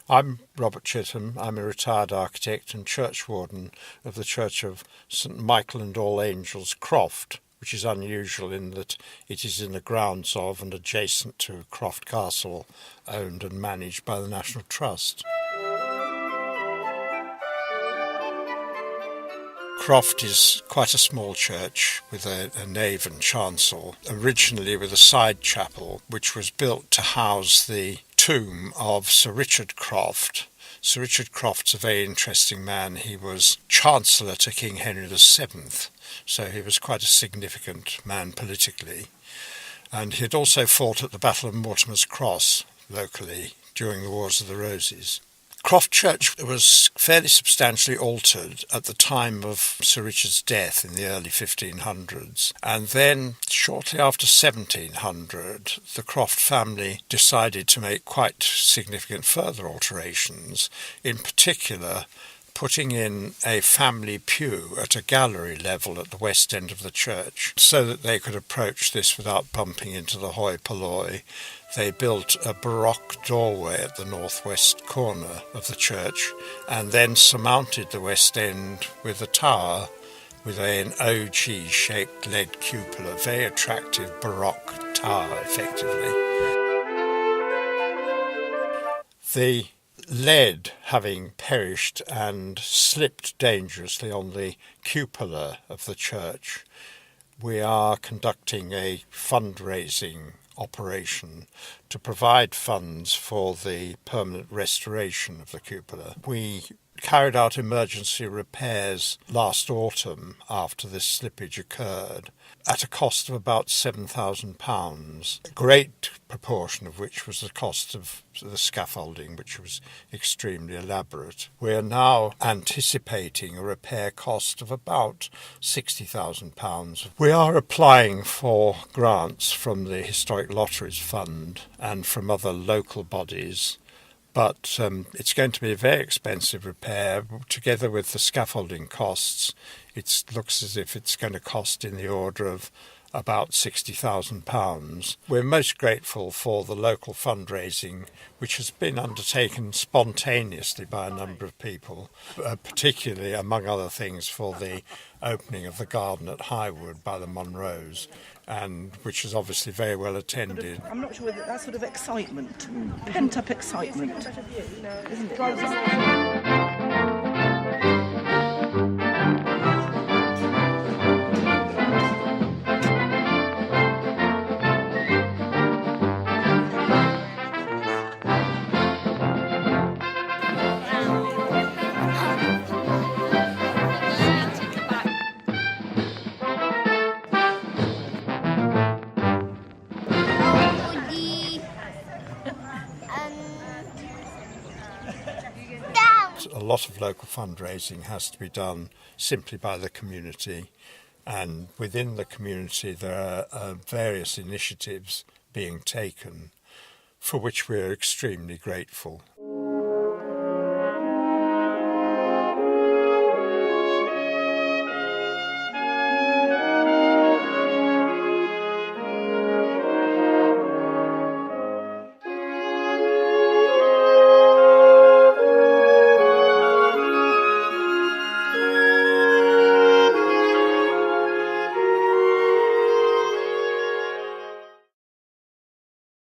I'm Robert Chitham. I'm a retired architect and churchwarden of the Church of St Michael and All Angels, Croft, which is unusual in that it is in the grounds of and adjacent to Croft Castle, owned and managed by the National Trust. Croft is quite a small church with a nave and chancel, originally with a side chapel which was built to house the tomb of Sir Richard Croft. Sir Richard Croft's a very interesting man. He was Chancellor to King Henry VII, so he was quite a significant man politically. And he had also fought at the Battle of Mortimer's Cross locally during the Wars of the Roses. Croft Church was fairly substantially altered at the time of Sir Richard's death in the early 1500s, and then shortly after 1700 the Croft family decided to make quite significant further alterations, in particular putting in a family pew at a gallery level at the west end of the church so that they could approach this without bumping into the hoi polloi. They built a baroque doorway at the northwest corner of the church and then surmounted the west end with a tower with an OG-shaped lead cupola, a very attractive baroque tower effectively. The lead having perished and slipped dangerously on the cupola of the church, we are conducting a fundraising operation to provide funds for the permanent restoration of the cupola. We carried out emergency repairs last autumn after this slippage occurred at a cost of about £7,000, a great proportion of which was the cost of the scaffolding, which was extremely elaborate. We are now anticipating a repair cost of about £60,000. We are applying for grants from the Historic Lotteries Fund and from other local bodies, but it's going to be a very expensive repair. Together with the scaffolding costs, it looks as if it's going to cost in the order of about £60,000. We're most grateful for the local fundraising, which has been undertaken spontaneously by a number of people, particularly, among other things, for the opening of the garden at Highwood by the Munros, and which is obviously very well attended. I'm not sure whether that sort of excitement, pent-up excitement, isn't it? A lot of local fundraising has to be done simply by the community, and within the community there are various initiatives being taken for which we are extremely grateful.